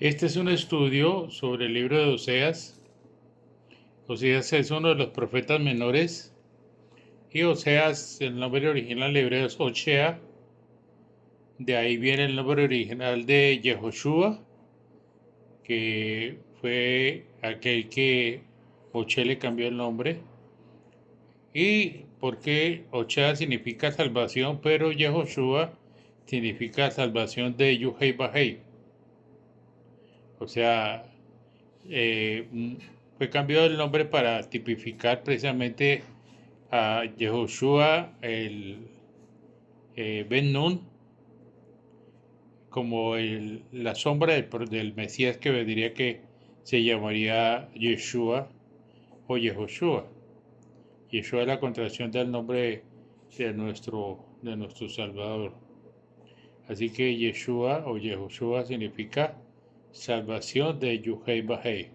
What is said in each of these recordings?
Este es un estudio sobre el libro de Oseas. Oseas es uno de los profetas menores y Oseas, el nombre original hebreo es Ochea. De ahí viene el nombre original de Yehoshua, que fue aquel que Oche le cambió el nombre. Y porque Ochea significa salvación, pero Yehoshua significa salvación de Yuhei Bahei. O sea, fue cambiado el nombre para tipificar precisamente a Yehoshua, el Ben Nun, como la sombra del Mesías que vendría, que se llamaría Yeshua o Yehoshua. Yeshua es la contracción del nombre de nuestro Salvador. Así que Yeshua o Yehoshua significa salvación de Yuhei Bahei.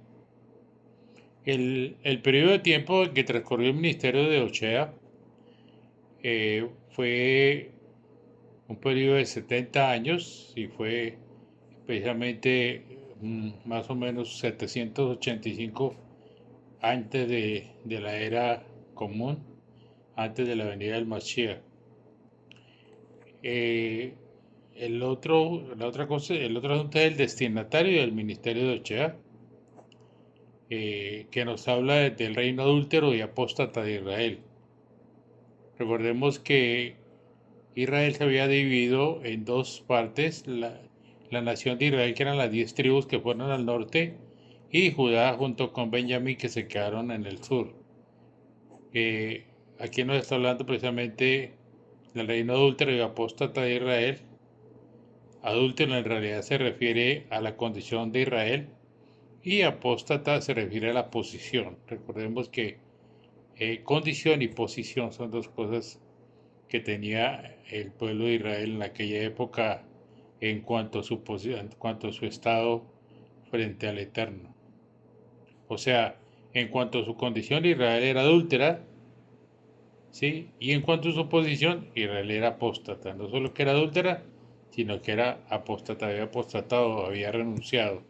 El periodo de tiempo en que transcurrió el ministerio de Ochea fue un periodo de 70 años y fue precisamente más o menos 785 antes de la era común, antes de la venida del Mashiach. Eh, el otro asunto es el destinatario del ministerio de Ochea, que nos habla del reino adúltero y apóstata de Israel. Recordemos que Israel se había dividido en dos partes, la nación de Israel, que eran las 10 tribus que fueron al norte, y Judá junto con Benjamín, que se quedaron en el sur. Aquí nos está hablando precisamente del reino adúltero y apóstata de Israel. Adúltero en realidad se refiere a la condición de Israel y apóstata se refiere a la posición. Recordemos que condición y posición son dos cosas que tenía el pueblo de Israel en aquella época en cuanto a en cuanto a su estado frente al Eterno. O sea, en cuanto a su condición, Israel era adúltera, ¿sí? Y en cuanto a su posición, Israel era apóstata. No solo que era adúltera, sino que era apóstata, había apostatado, había renunciado.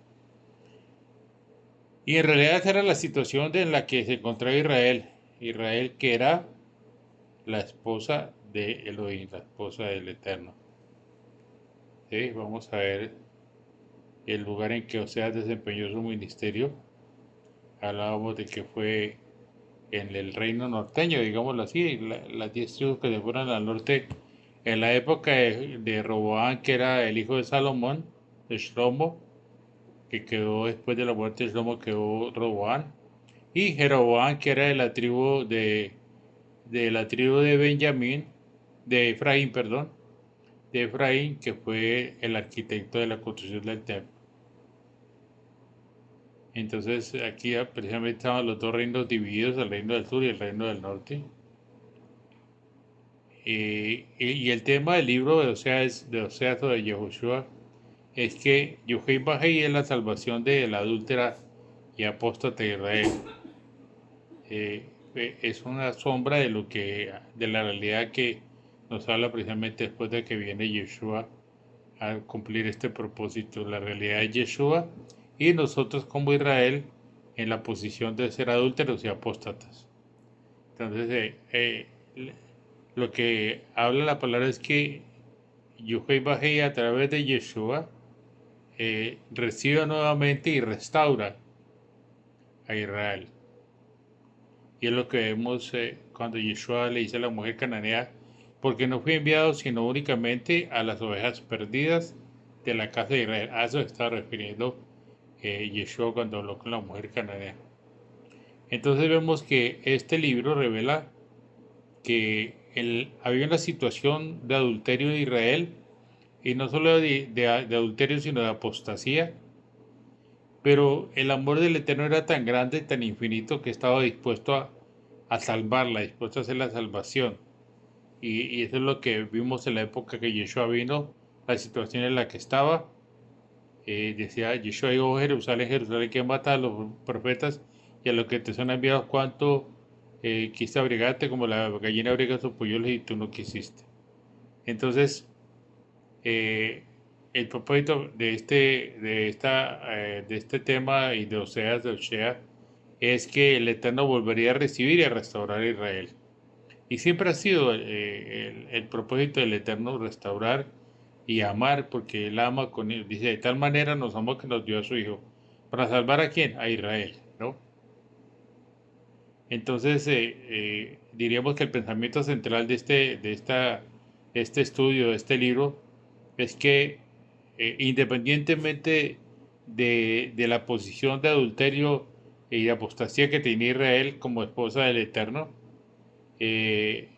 Y en realidad esa era la situación en la que se encontraba Israel. Israel que era la esposa de Elohim, la esposa del Eterno. ¿Sí? Vamos a ver el lugar en que Oseas desempeñó su ministerio. Hablábamos de que fue en el reino norteño, digámoslo así, las 10 tribus que se fueron al norte en la época de Roboán, que era el hijo de Salomón, de Shlomo, que quedó después de la muerte de Shlomo, quedó Roboán, y Jeroboán, que era de la tribu de Benjamín, de Efraín, perdón, de Efraín, que fue el arquitecto de la construcción del templo. Entonces aquí precisamente estaban los dos reinos divididos, el reino del sur y el reino del norte. Y el tema del libro de Oseas o de Yehoshua es que Yohei Bahei es la salvación de la adúltera y apóstata de Israel. Es una sombra de la realidad que nos habla precisamente después de que viene Yeshua a cumplir este propósito, la realidad de Yeshua y nosotros como Israel en la posición de ser adúlteros y apóstatas. Entonces, lo que habla la palabra es que Yuhei Bajei a través de Yeshua recibe nuevamente y restaura a Israel. Y es lo que vemos cuando Yeshua le dice a la mujer cananea, porque no fui enviado sino únicamente a las ovejas perdidas de la casa de Israel. A eso se está refiriendo Yeshua cuando habló con la mujer cananea. Entonces vemos que este libro revela que había una situación de adulterio de Israel, y no solo de adulterio, sino de apostasía, pero el amor del Eterno era tan grande, tan infinito, que estaba dispuesto a salvarla, dispuesto a hacer la salvación. Y eso es lo que vimos en la época que Yeshua vino, la situación en la que estaba. Decía Yeshua: "Oh Jerusalén, Jerusalén, que mata a los profetas y a los que te son enviados, cuánto quise abrigarte como la gallina abriga sus polluelos y tú no quisiste". Entonces, eh, el propósito de este tema y de Oseas de Osea es que el Eterno volvería a recibir y a restaurar a Israel. Y siempre ha sido el propósito del Eterno restaurar y amar, porque Él ama con él. Dice, de tal manera nos amó que nos dio a su Hijo. ¿Para salvar a quién? A Israel, ¿no? Entonces, diríamos que el pensamiento central este estudio, de este libro, es que independientemente de la posición de adulterio y de apostasía que tenía Israel como esposa del Eterno, eh,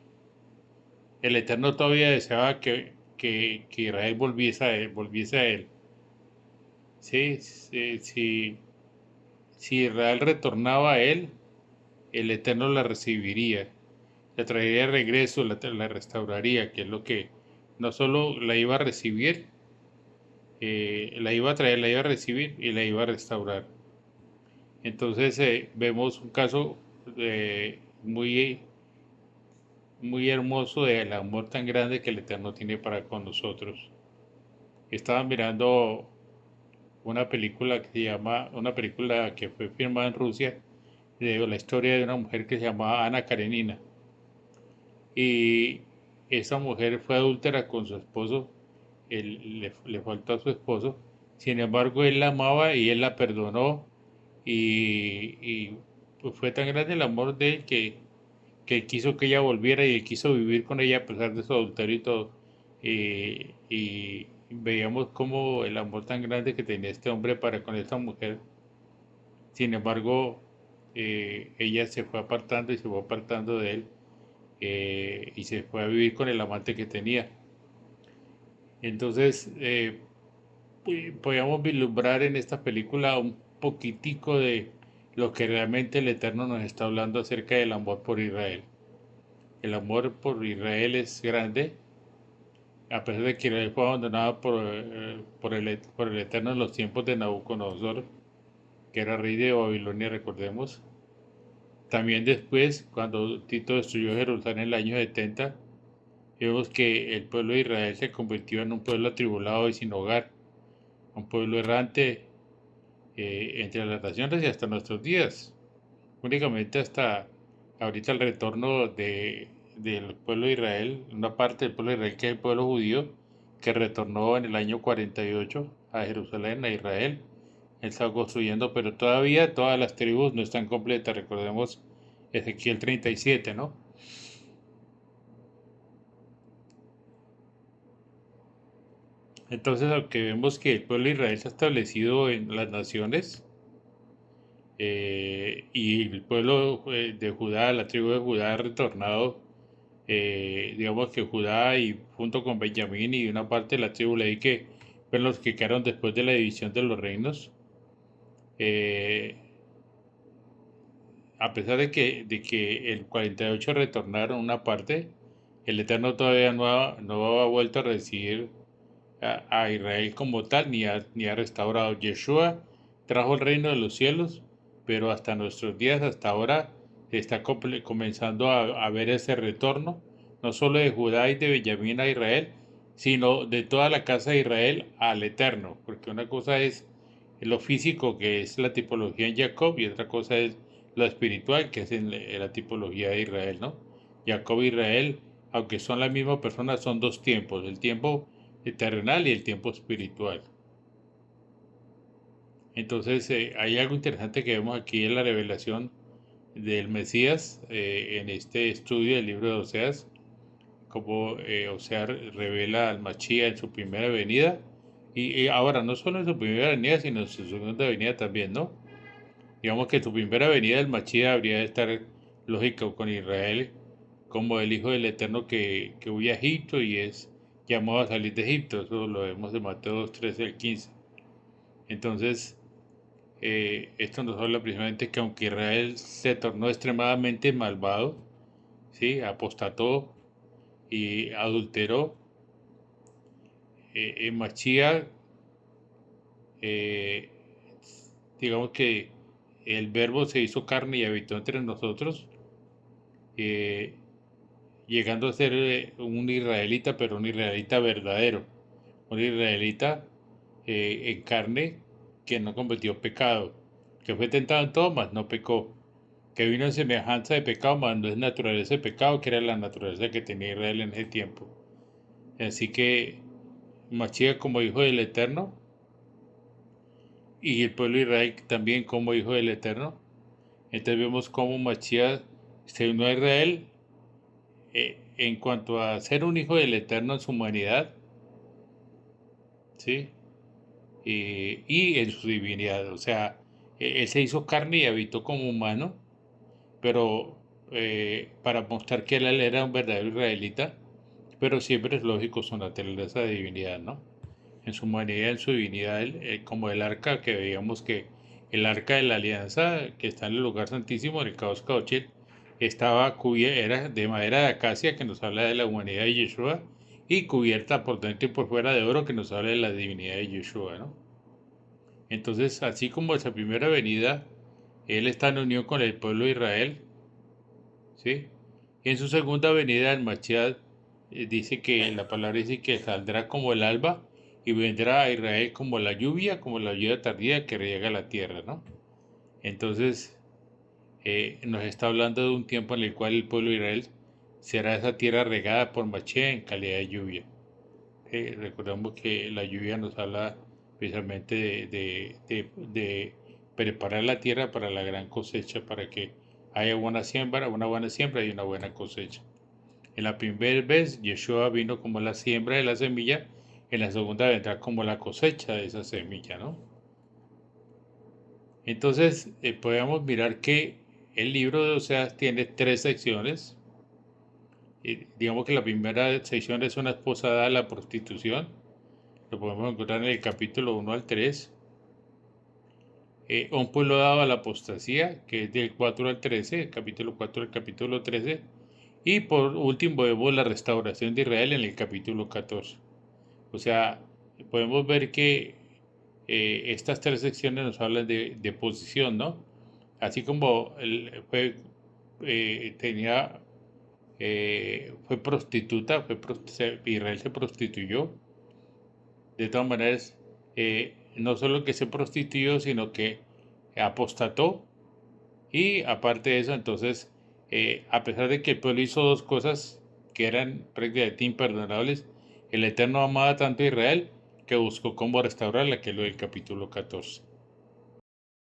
el Eterno todavía deseaba que Israel volviese a él. Sí, si Israel retornaba a él, el Eterno la recibiría, la traería de regreso, la restauraría, que es lo que no solo la iba a recibir, la iba a traer, la iba a recibir y la iba a restaurar. Entonces vemos un caso muy, muy hermoso del amor tan grande que el Eterno tiene para con nosotros. Estaba mirando una película que fue filmada en Rusia, de la historia de una mujer que se llamaba Ana Karenina. Y esa mujer fue adúltera con su esposo, le faltó a su esposo, sin embargo él la amaba y él la perdonó y pues fue tan grande el amor de él que él quiso que ella volviera y él quiso vivir con ella a pesar de su adulterio y todo. Y veíamos como el amor tan grande que tenía este hombre para con esta mujer. Sin embargo, ella se fue apartando y se fue apartando de él y se fue a vivir con el amante que tenía. Entonces, podíamos vislumbrar en esta película un poquitico de lo que realmente el Eterno nos está hablando acerca del amor por Israel. El amor por Israel es grande, a pesar de que Israel fue abandonado por el Eterno en los tiempos de Nabucodonosor, que era rey de Babilonia, recordemos. También después, cuando Tito destruyó Jerusalén en el año 70, vemos que el pueblo de Israel se convirtió en un pueblo atribulado y sin hogar, un pueblo errante entre las naciones y hasta nuestros días. Únicamente hasta ahorita el retorno del pueblo de Israel, una parte del pueblo de Israel que es el pueblo judío, que retornó en el año 48 a Jerusalén, a Israel. Él está construyendo, pero todavía todas las tribus no están completas. Recordemos Ezequiel 37, ¿no? Entonces, aunque vemos que el pueblo de Israel se ha establecido en las naciones, y el pueblo de Judá, la tribu de Judá ha retornado, digamos que Judá y junto con Benjamín y una parte de la tribu Leví que fueron los que quedaron después de la división de los reinos, eh, a pesar de que el 48 retornaron una parte, el Eterno todavía no ha vuelto a recibir a Israel como tal, ni ha restaurado. Yeshua trajo el reino de los cielos, pero hasta nuestros días, hasta ahora, está comenzando a ver ese retorno, no solo de Judá y de Benjamín a Israel, sino de toda la casa de Israel al Eterno, porque una cosa es lo físico, que es la tipología en Jacob, y otra cosa es lo espiritual, que es en la tipología de Israel, ¿no? Jacob e Israel, aunque son la misma persona, son dos tiempos, el tiempo terrenal y el tiempo espiritual. Entonces, hay algo interesante que vemos aquí en la revelación del Mesías en este estudio del libro de Oseas, como Oseas revela al Mashiach en su primera venida, y ahora no solo en su primera venida, sino en su segunda venida también, ¿no? Digamos que su primera venida del Mashiach habría de estar lógico con Israel como el Hijo del Eterno que huye a Egipto y es llamado a salir de Egipto. Eso lo vemos en Mateo 2, 13 al 15. Entonces, esto nos habla precisamente que aunque Israel se tornó extremadamente malvado, ¿sí? Apostató y adulteró, en Mashiach, eh, digamos que el verbo se hizo carne y habitó entre nosotros, eh, llegando a ser un israelita, pero un israelita verdadero, un israelita en carne que no cometió pecado, que fue tentado en todo, mas no pecó, que vino en semejanza de pecado, mas no es naturaleza de pecado, que era la naturaleza que tenía Israel en ese tiempo. Así que Mashiach como hijo del Eterno y el pueblo de Israel también como hijo del Eterno. Entonces vemos cómo Mashiach se unió a Israel en cuanto a ser un hijo del Eterno en su humanidad, ¿sí? Y en su divinidad. O sea, él se hizo carne y habitó como humano, pero para mostrar que él era un verdadero israelita, pero siempre es lógico su naturaleza de divinidad, ¿no? En su humanidad, en su divinidad, como el arca que veíamos que el arca de la alianza que está en el lugar santísimo, en el Caos Cauchet, estaba era de madera de acacia que nos habla de la humanidad de Yeshua y cubierta por dentro y por fuera de oro que nos habla de la divinidad de Yeshua, ¿no? Entonces, así como esa primera venida, él está en unión con el pueblo de Israel, ¿sí? Y en su segunda venida, el Mashiach dice que la palabra dice que saldrá como el alba y vendrá a Israel como la lluvia tardía que riega la tierra, ¿no? Entonces, nos está hablando de un tiempo en el cual el pueblo de Israel será esa tierra regada por Mashiach en calidad de lluvia. Recordemos que la lluvia nos habla precisamente de preparar la tierra para la gran cosecha, para que haya una buena siembra y una buena cosecha. En la primera vez, Yeshua vino como la siembra de la semilla, en la segunda vendrá como la cosecha de esa semilla, ¿no? Entonces, podemos mirar que el libro de Oseas tiene tres secciones. Digamos que la primera sección es una esposa dada a la prostitución. Lo podemos encontrar en el capítulo 1 al 3. Un pueblo dado a la apostasía, que es del 4 al 13, el capítulo 4 al capítulo 13. Y por último vemos la restauración de Israel en el capítulo 14. O sea, podemos ver que estas tres secciones nos hablan de posición, ¿no? Así como tenía, fue prostituta, Israel se prostituyó. De todas maneras, no solo que se prostituyó, sino que apostató. Y aparte de eso, entonces, a pesar de que el pueblo hizo dos cosas que eran prácticamente imperdonables, el Eterno amaba tanto a Israel que buscó cómo restaurarla, que es lo del capítulo 14.